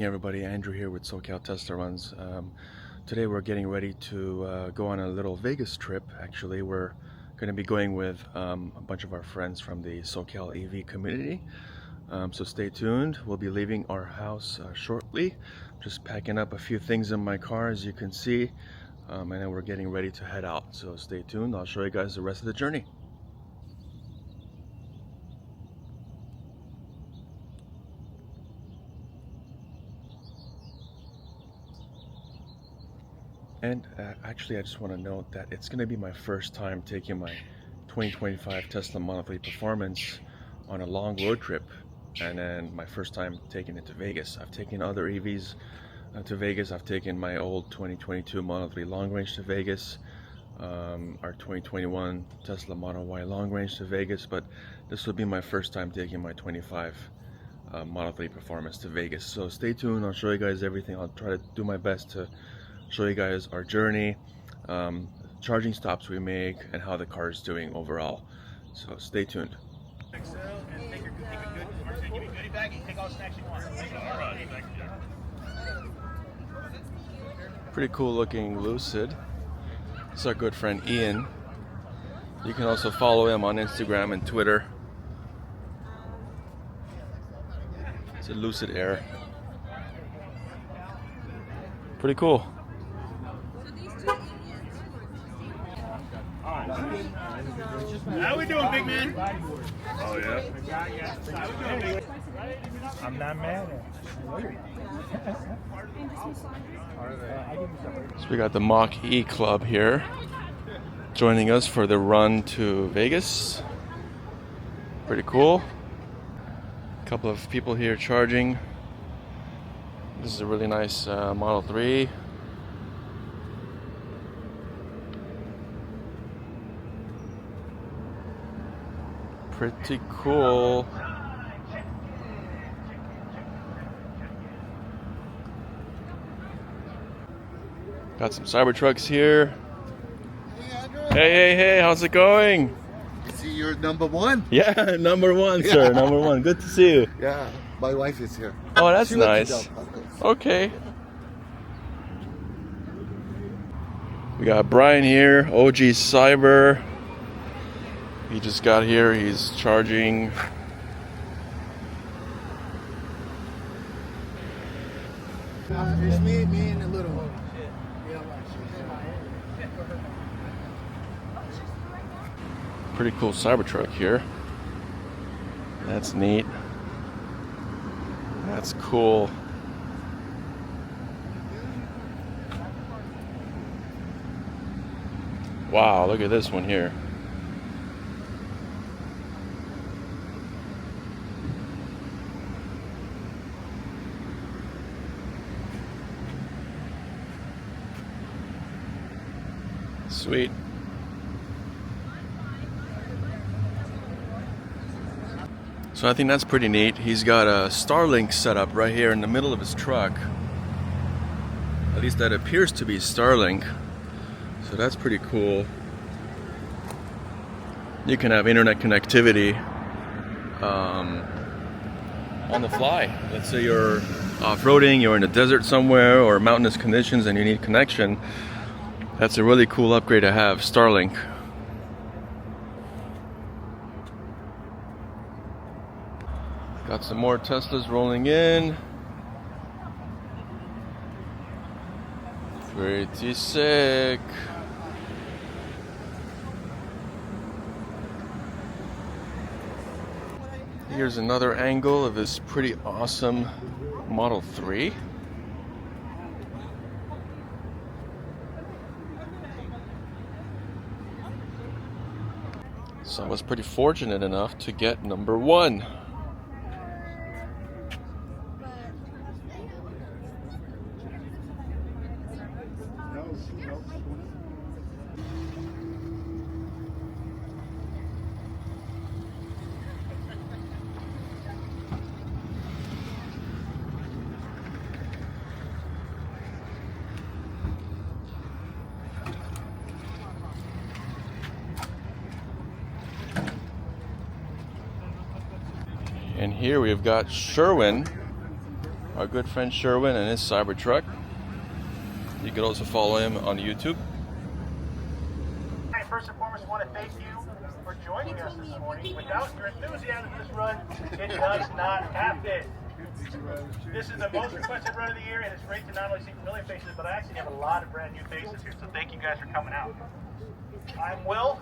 Hey everybody, Andrew here with SoCal Tesla Runs. Today we're getting ready to go on a little Vegas trip. Actually, we're going to be going with a bunch of our friends from the SoCal EV community. So stay tuned. We'll be leaving our house shortly. Just packing up a few things in my car, as you can see, and then we're getting ready to head out. So stay tuned. I'll show you guys the rest of the journey. And actually, I just want to note that it's going to be my first time taking my 2025 Tesla Model 3 Performance on a long road trip, and then my first time taking it to Vegas. I've taken other EVs to Vegas. I've taken my old 2022 Model 3 Long Range to Vegas, our 2021 Tesla Model Y Long Range to Vegas, but this will be my first time taking my 25 Model 3 Performance to Vegas. So stay tuned. I'll show you guys everything. I'll try to do my best to show you guys our journey, charging stops we make, and how the car is doing overall. So stay tuned. Pretty cool looking Lucid. It's our good friend Ian. You can also follow him on Instagram and Twitter. It's a Lucid Air. Pretty cool. How we doing, big man? Oh yeah? I'm not mad at So we got the Mach-E Club here joining us for the run to Vegas. Pretty cool. A couple of people here charging. This is a really nice Model 3. Pretty cool. Got some Cybertrucks here. Hey, Andrew. Hey, how's it going? I see you're number one. Yeah, number one, sir. Number one. Good to see you. Yeah, my wife is here. Oh, that's She went to nice. the office. Okay. We got Brian here, OG Cyber. He just got here. He's charging. It's me and the little one. Pretty cool Cybertruck here. That's neat. That's cool. Wow, look at this one here. Sweet. So I think that's pretty neat. He's got a Starlink set up right here in the middle of his truck. At least that appears to be Starlink. So that's pretty cool. You can have internet connectivity on the fly. Let's say you're off-roading, you're in the desert somewhere, or mountainous conditions and you need connection. That's a really cool upgrade to have, Starlink. Got some more Teslas rolling in. Pretty sick. Here's another angle of this pretty awesome Model 3. So I was pretty fortunate enough to get number one. And here we've got Sherwin, our good friend Sherwin and his Cybertruck. You can also follow him on YouTube. First and foremost, I want to thank you for joining us this morning. Without your enthusiasm for this run, it does not happen. This is the most requested run of the year, and it's great to not only see familiar faces, but I actually have a lot of brand new faces here, so thank you guys for coming out. I'm Will.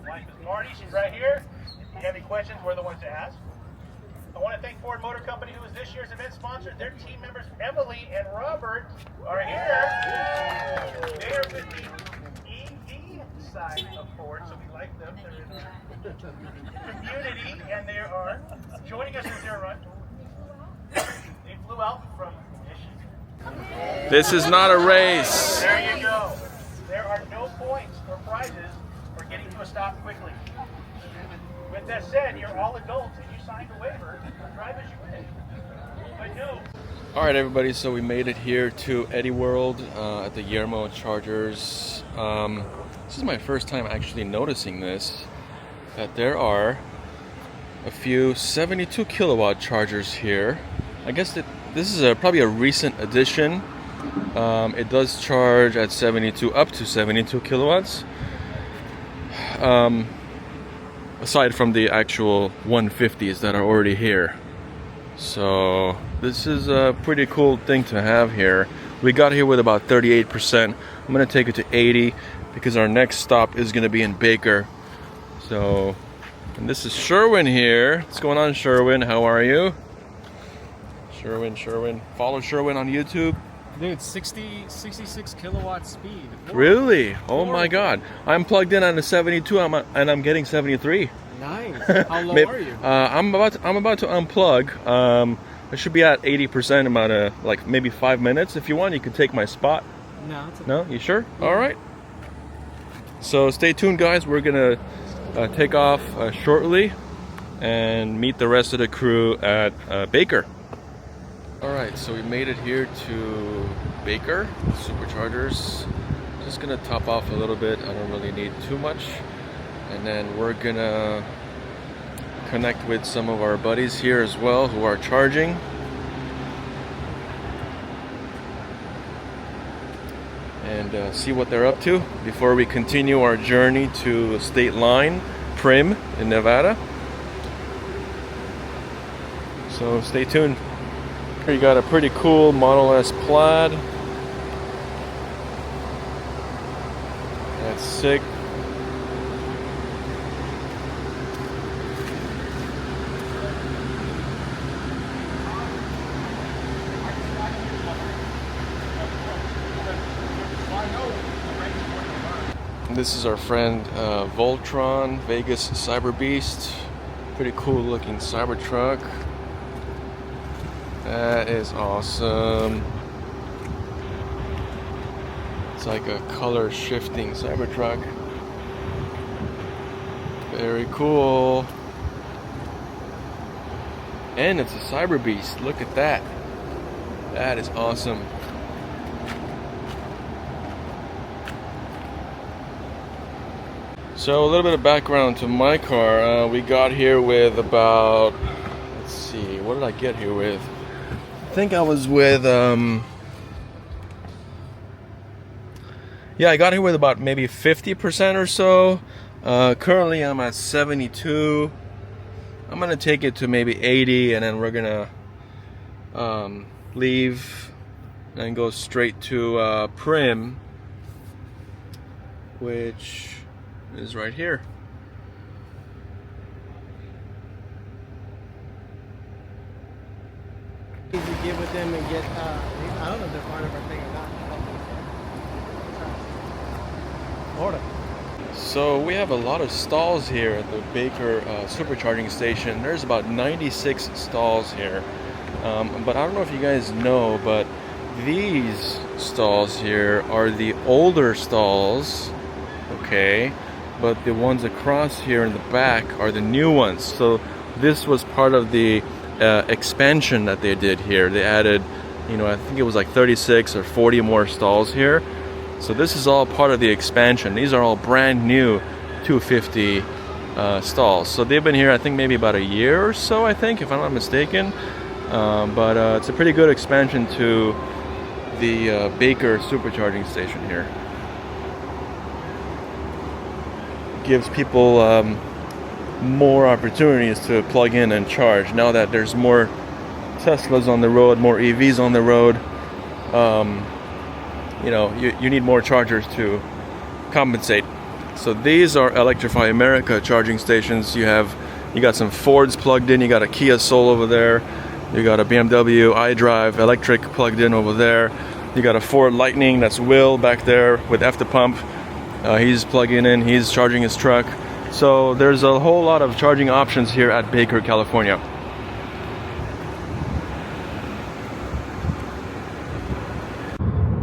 My wife is Marty. She's right here. If you have any questions, we're the ones to ask. I want to thank Ford Motor Company, who is this year's event sponsor. Their team members, Emily and Robert, are here. They are with the EV side of Ford, so we like them. They're in our community, and they are joining us in Zero Run. They flew out from Michigan. This is not a race. There you go. There are no points or prizes for getting to a stop quickly. With that said, you're all adults and you signed a waiver. Drive as you wish. But no. All right, everybody. So we made it here to Eddie World at the Yermo Chargers. This is my first time actually noticing this, that there are a few 72 kilowatt chargers here. I guess that this is probably a recent addition. It does charge at 72, up to 72 kilowatts. Aside from the actual 150s that are already here. So this is a pretty cool thing to have here. We got here with about 38%. I'm gonna take it to 80 because our next stop is gonna be in Baker. So, and this is Sherwin here. What's going on, Sherwin? How are you? Sherwin. Follow Sherwin on YouTube. Dude, 66 kilowatt speed. Really? Oh my God! I'm plugged in on the 72, and I'm getting 73. Nice. How low are you? I'm about to unplug. I should be at 80% in about like maybe 5 minutes. If you want, you can take my spot. No, it's okay. No, you sure? Yeah. All right. So stay tuned, guys. We're gonna take off shortly and meet the rest of the crew at Baker. Alright, so we made it here to Baker, Superchargers. Just gonna top off a little bit, I don't really need too much. And then we're gonna connect with some of our buddies here as well who are charging. And see what they're up to before we continue our journey to State Line, Primm in Nevada. So stay tuned. Here you got a pretty cool Model S Plaid. That's sick. This is our friend Voltron, Vegas Cyber Beast. Pretty cool looking Cybertruck. That is awesome. It's like a color shifting Cybertruck. Very cool. And it's a Cyber Beast. Look at that. That is awesome. So a little bit of background to my car. We got here with about, let's see, what did I get here with? I think I was with, yeah, I got here with about maybe 50% or so. Currently I'm at 72. I'm gonna take it to maybe 80 and then we're gonna leave and go straight to Primm, which is right here. You get with them and get, I don't know if they're part of our thing or not. Order. So we have a lot of stalls here at the Baker supercharging station. There's about 96 stalls here. But I don't know if you guys know, but these stalls here are the older stalls, okay? But the ones across here in the back are the new ones. So this was part of the expansion that they did here. They added, you know, I think it was like 36 or 40 more stalls here. So this is all part of the expansion. These are all brand new 250 stalls. So they've been here, I think maybe about a year or so, I think, if I'm not mistaken. but it's a pretty good expansion to the Baker supercharging station here. Gives people more opportunities to plug in and charge now that there's more Teslas on the road, more EVs on the road. You know, you need more chargers to compensate. So these are Electrify America charging stations. You got some Fords plugged in, you got a Kia Soul over there, you got a BMW iDrive electric plugged in over there, you got a Ford Lightning, that's Will back there with F the pump. He's plugging in, he's charging his truck. So there's a whole lot of charging options here at Baker, California.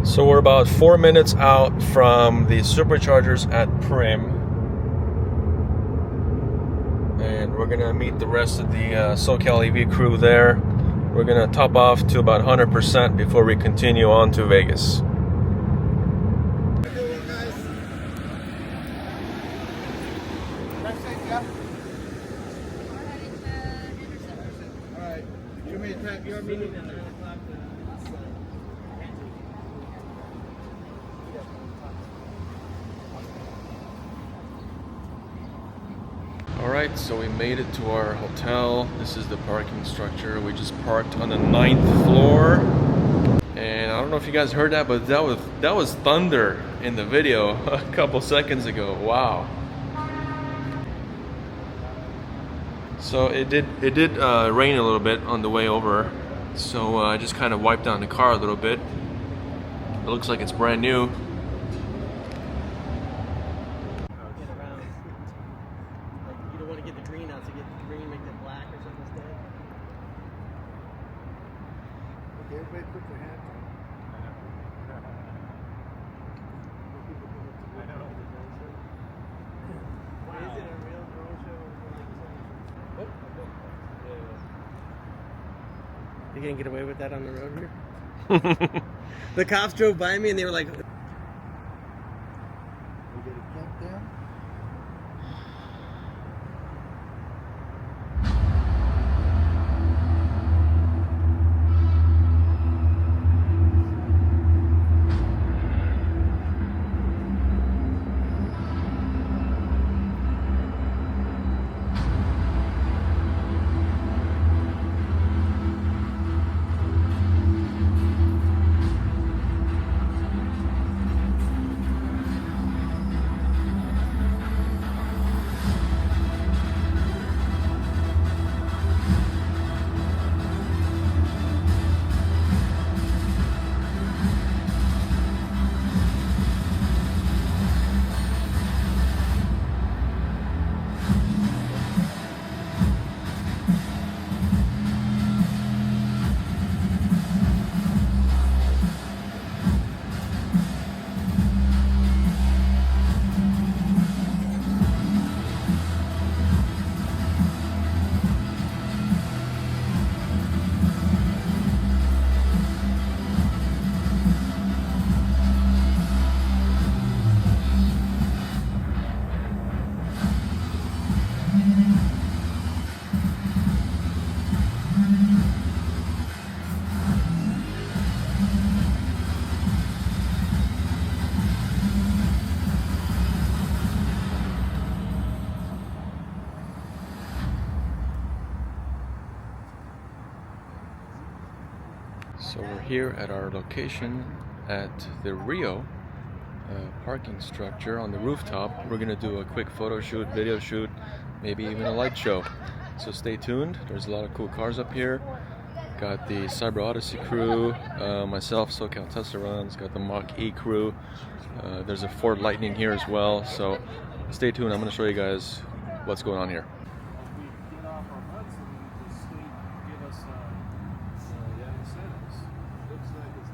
So we're about 4 minutes out from the superchargers at Primm, and we're gonna meet the rest of the SoCal EV crew there. We're gonna top off to about 100% before we continue on to Vegas. Alright, so we made it to our hotel. This is the parking structure. We just parked on the 9th floor. And I don't know if you guys heard that, but that was thunder in the video a couple seconds ago. Wow. So it did rain a little bit on the way over. So I just kind of wiped down the car a little bit. It looks like it's brand new. Everybody put their hands on. I know. Is it a real drone show? You gonna get away with that on the road here? The cops drove by me and they were like, We get a countdown? So we're here at our location at the Rio parking structure on the rooftop. We're gonna do a quick photo shoot, video shoot, maybe even a light show. So stay tuned. There's a lot of cool cars up here. Got the Cyber Odyssey crew, myself, SoCal Tesla Runs, got the Mach-E crew. There's a Ford Lightning here as well. So stay tuned. I'm gonna show you guys what's going on here. We get off our butts and the state give us incentives. Looks like it's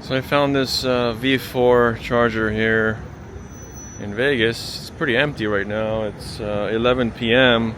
So I found this V4 charger here in Vegas. It's pretty empty right now. It's 11 p.m.